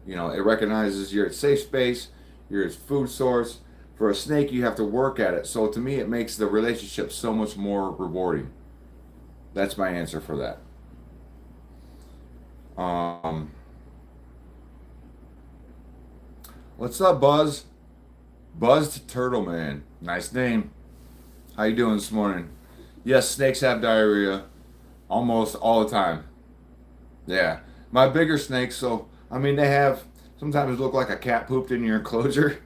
It recognizes you're its safe space, you're its food source. For a snake, you have to work at it. So to me, it makes the relationship so much more rewarding. That's my answer for that. What's up, Buzz? Buzzed Turtle Man. Nice name. How you doing this morning? Yes, snakes have diarrhea almost all the time. Yeah. My bigger snakes, so, they have, sometimes look like a cat pooped in your enclosure.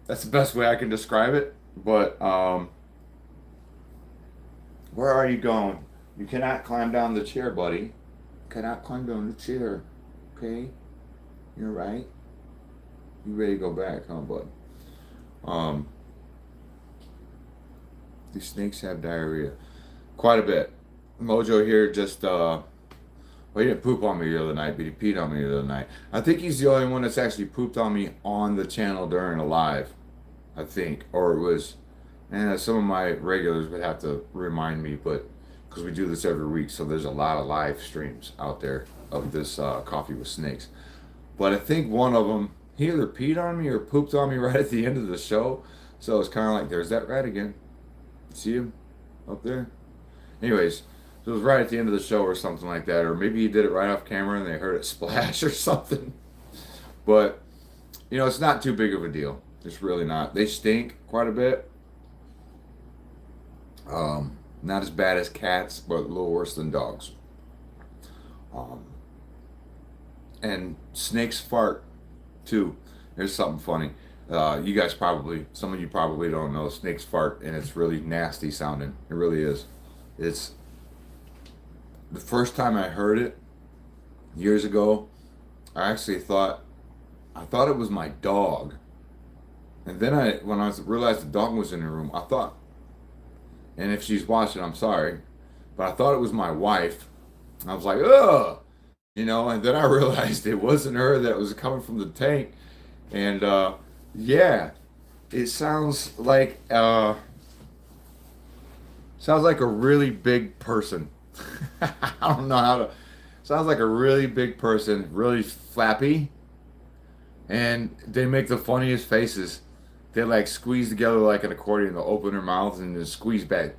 That's the best way I can describe it. But, where are you going? You cannot climb down the chair, buddy. You cannot climb down the chair. Okay? You're right. You ready to go back, huh, bud? These snakes have diarrhea. Quite a bit. Mojo here just, he didn't poop on me the other night, but he peed on me the other night. I think he's the only one that's actually pooped on me on the channel during a live. I think. Or it was, some of my regulars would have to remind me, but because we do this every week, so there's a lot of live streams out there of this Coffee with Snakes. But I think one of them, he either peed on me or pooped on me right at the end of the show. So it's kind of like, there's that rat again. See him up there? Anyways, so it was right at the end of the show or something like that. Or maybe he did it right off camera and they heard it splash or something. But, it's not too big of a deal. It's really not. They stink quite a bit. Not as bad as cats, but a little worse than dogs. And snakes fart too. There's something funny. You guys some of you probably don't know snakes fart, and it's really nasty sounding. It really is. It's the first time I heard it years ago. I actually thought it was my dog, and then when I realized the dog was in the room, I thought, and if she's watching, I'm sorry, but I thought it was my wife. I was like, ugh. And then I realized it wasn't her, that was coming from the tank. And yeah, it sounds like a really big person. I don't know how to. Sounds like a really big person, really flappy, and they make the funniest faces. They like squeeze together like an accordion. They'll open their mouths and then squeeze back.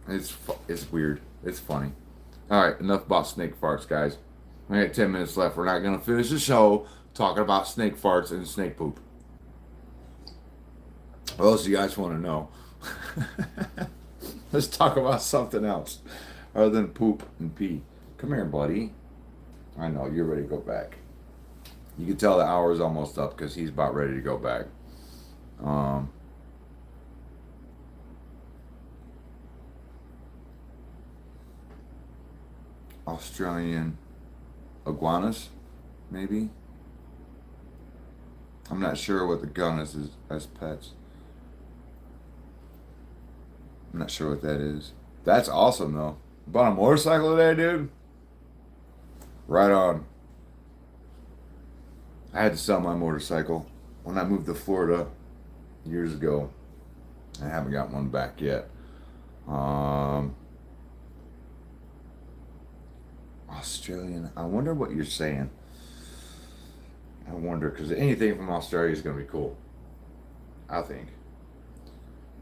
It's weird. It's funny. All right, enough about snake farts, guys. We got 10 minutes left. We're not going to finish the show talking about snake farts and snake poop. What else do you guys want to know? Let's talk about something else other than poop and pee. Come here, buddy. I know, you're ready to go back. You can tell the hour's almost up because he's about ready to go back. Australian iguanas, maybe. I'm not sure what the iguanas is as pets. I'm not sure what that is. That's awesome though. Bought a motorcycle today, dude. Right on. I had to sell my motorcycle when I moved to Florida years ago. I haven't got one back yet. Um, Australian. I wonder what you're saying. I wonder because anything from Australia is going to be cool. I think.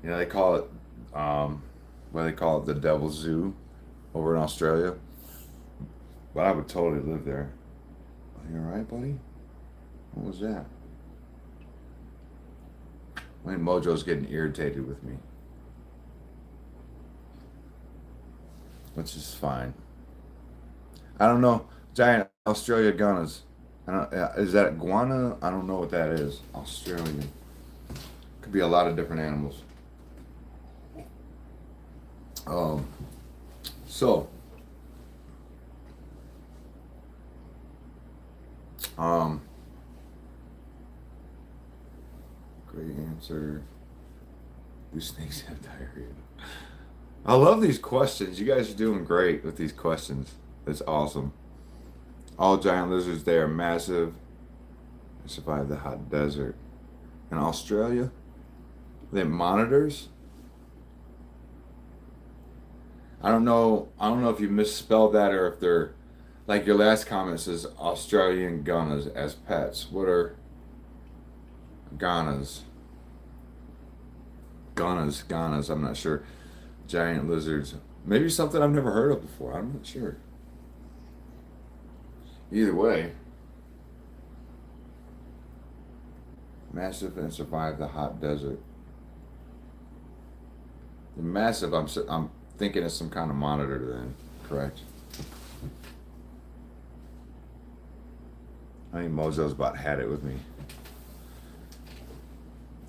You know, they call it, what do they call it, the Devil's Zoo over in Australia. But I would totally live there. Are you alright, buddy? What was that? I think Mojo's getting irritated with me, which is fine. I don't know. Giant Australia Gunners. I don't, is that iguana? I don't know what that is. Australian. Could be a lot of different animals. Um, so, um, great answer. Do snakes have diarrhea? I love these questions. You guys are doing great with these questions. It's awesome. All giant lizards, they are massive. They survive the hot desert. In Australia, they have monitors. I don't know. I don't know if you misspelled that or if they're like your last comment says Australian Gunners as pets. What are Gunners? Gunners. I'm not sure. Giant lizards. Maybe something I've never heard of before. I'm not sure. Either way, massive and survive the hot desert. The massive. I'm thinking it's some kind of monitor then. Correct. I think Mojo's about had it with me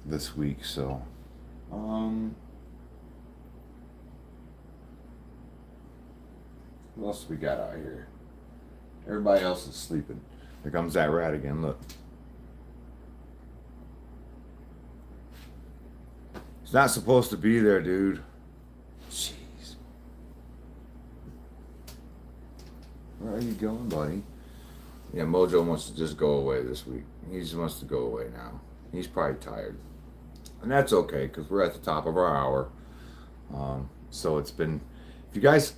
this week, so what else we got out here? Everybody else is sleeping. Here comes that rat again, look. It's not supposed to be there, dude. Jeez. Where are you going, buddy? Yeah, Mojo wants to just go away this week. He just wants to go away now. He's probably tired. And that's okay, because we're at the top of our hour. So it's been, if you guys,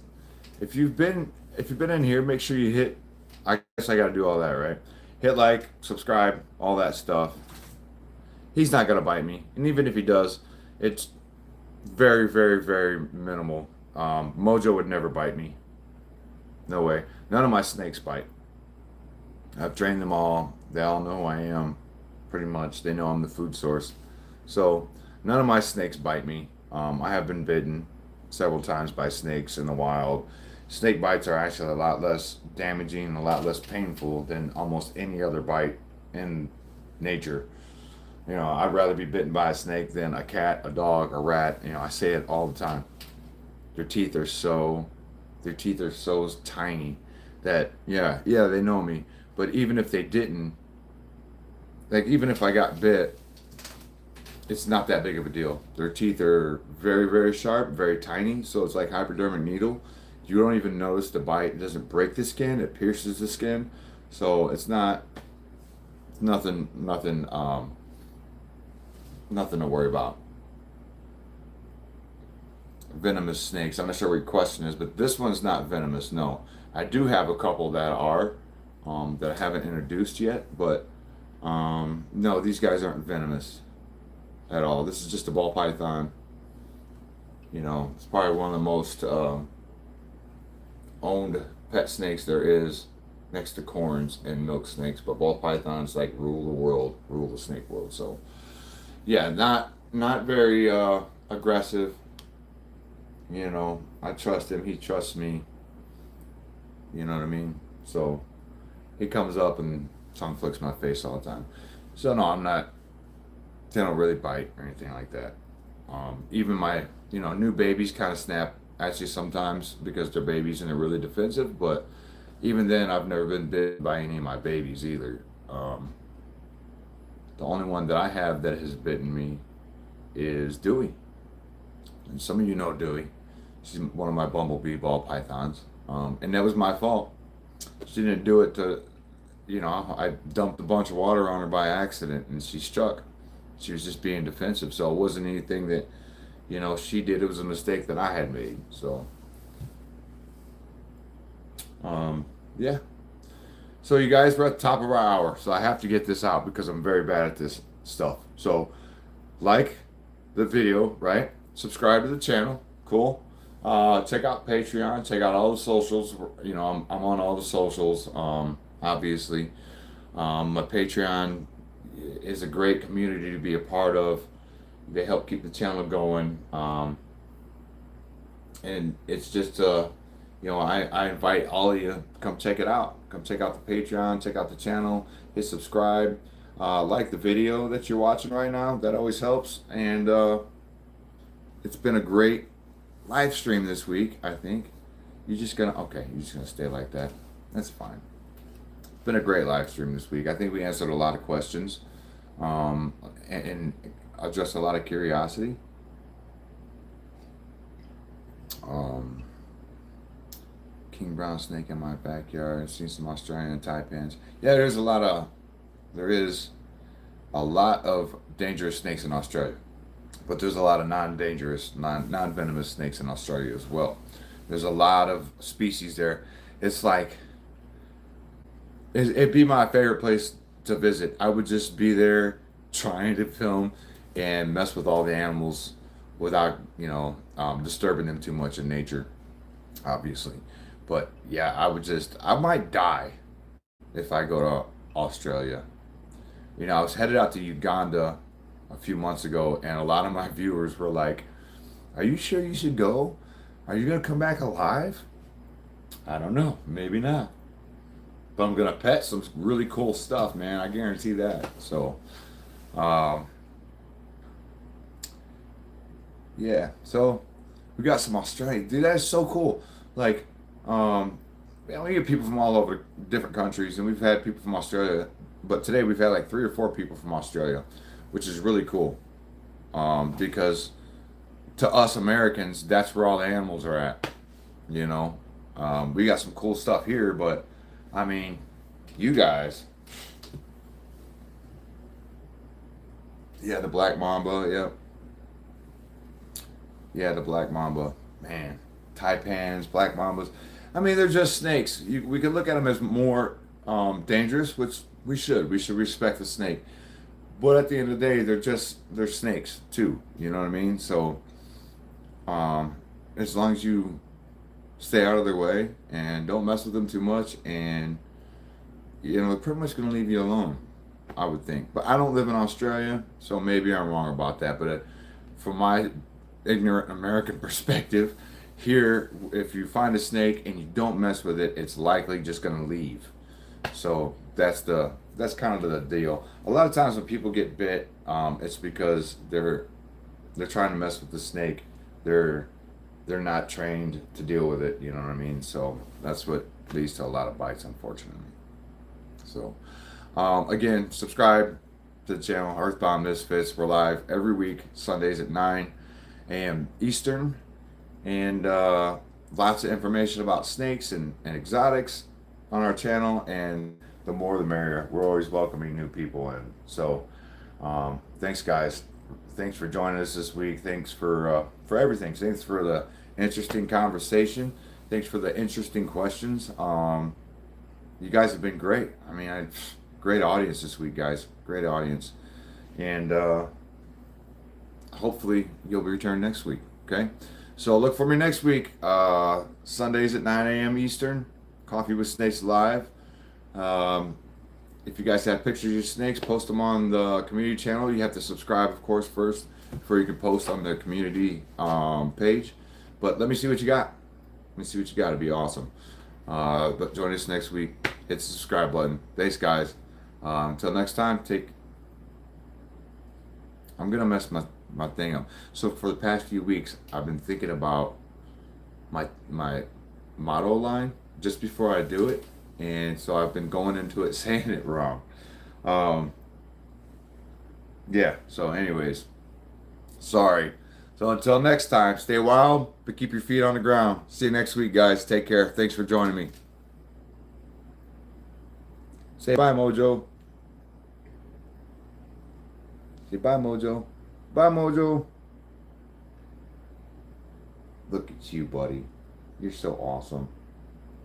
if you've been in here, make sure you hit, I guess I got to do all that, right? Hit like, subscribe, all that stuff. He's not going to bite me. And even if he does, it's very, very, very minimal. Mojo would never bite me. No way. None of my snakes bite. I've trained them all. They all know who I am, pretty much. They know I'm the food source. So none of my snakes bite me. I have been bitten several times by snakes in the wild. Snake bites are actually a lot less damaging and a lot less painful than almost any other bite in nature. You know, I'd rather be bitten by a snake than a cat, a dog, a rat. You know, I say it all the time. Their teeth are so tiny that, yeah, they know me. But even if they didn't, like even if I got bit, it's not that big of a deal. Their teeth are very, very sharp, very tiny. So it's like hypodermic needle. You don't even notice the bite. It doesn't break the skin. It pierces the skin. So it's nothing to worry about. Venomous snakes. I'm not sure what your question is, but this one's not venomous. No, I do have a couple that are that I haven't introduced yet, but no, these guys aren't venomous at all. This is just a ball python. You know, it's probably one of the most owned pet snakes there is, next to corns and milk snakes. But ball pythons like rule the world, rule the snake world. So yeah, not very aggressive. You know, I trust him. He trusts me. You know what I mean? So he comes up and tongue flicks my face all the time. So no, I'm not. They don't really bite or anything like that. Even my new babies kind of snap at you sometimes because they're babies and they're really defensive. But even then, I've never been bitten by any of my babies either. The only one that I have that has bitten me is Dewey. And some of you know Dewey. She's one of my bumblebee ball pythons. And that was my fault. She didn't do it to, I dumped a bunch of water on her by accident and she struck. She was just being defensive. So it wasn't anything that, she did. It was a mistake that I had made. So, yeah. So you guys, we're at the top of our hour. So I have to get this out because I'm very bad at this stuff. So like the video, right? Subscribe to the channel. Cool. Check out Patreon. Check out all the socials. I'm on all the socials. Obviously, my Patreon is a great community to be a part of. They help keep the channel going. And it's just I invite all of you to come check it out. Come check out the Patreon. Check out the channel. Hit subscribe. Like the video that you're watching right now. That always helps. And it's been a great live stream this week, I think. You're just gonna stay like that. That's fine. It's been a great live stream this week. I think we answered a lot of questions, and addressed a lot of curiosity. King brown snake in my backyard. Seen some Australian taipans. Yeah, there is a lot of dangerous snakes in Australia. But there's a lot of non-dangerous, non-venomous snakes in Australia as well. There's a lot of species there. It's like, it'd be my favorite place to visit. I would just be there trying to film and mess with all the animals without, disturbing them too much in nature, obviously. But yeah, I might die if I go to Australia. I was headed out to Uganda a few months ago, and a lot of my viewers were like, "Are you sure you should go? Are you gonna come back alive?" I don't know, maybe not. But I'm gonna pet some really cool stuff, man. I guarantee that. So, yeah. So we got some Australian, dude. That is so cool. Like, we get people from all over different countries, and we've had people from Australia. But today we've had like 3 or 4 people from Australia, which is really cool. Because to us Americans, that's where all the animals are at. We got some cool stuff here, but I mean, you guys. Yeah, the black mamba. Yep. Yeah, the black mamba. Man, taipans, black mambas. I mean, they're just snakes. We could look at them as more dangerous, which we should. We should respect the snake. But at the end of the day, they're snakes too. You know what I mean? So, as long as you stay out of their way and don't mess with them too much, and they're pretty much gonna leave you alone, I would think. But I don't live in Australia, so maybe I'm wrong about that. But from my ignorant American perspective, here, if you find a snake and you don't mess with it, it's likely just gonna leave. So that's kind of the deal. A lot of times when people get bit, it's because they're trying to mess with the snake. They're not trained to deal with it. You know what I mean? So that's what leads to a lot of bites, unfortunately. So again, subscribe to the channel Earthbound Misfits. We're live every week, Sundays at 9 a.m. Eastern, and lots of information about snakes and exotics on our channel, and the more the merrier. We're always welcoming new people in. So thanks, guys. Thanks for joining us this week. Thanks for everything. Thanks for the interesting conversation. Thanks for the interesting questions. You guys have been great. I mean, great audience this week, guys. Great audience. And hopefully you'll return next week. Okay? So look for me next week. Sundays at 9 a.m. Eastern. Coffee with Snakes Live. If you guys have pictures of your snakes, post them on the community channel. You have to subscribe, of course, first before you can post on the community page. But let me see what you got. Let me see what you got. It'd be awesome. But join us next week. Hit the subscribe button. Thanks, guys. Until next time, I'm gonna mess my thing up. So for the past few weeks, I've been thinking about my motto line just before I do it, and so I've been going into it saying it wrong. Yeah. So, anyways, sorry. So until next time, stay wild, but keep your feet on the ground. See you next week, guys. Take care. Thanks for joining me. Say bye, Mojo. Say bye, Mojo. Bye, Mojo. Look at you, buddy. You're so awesome.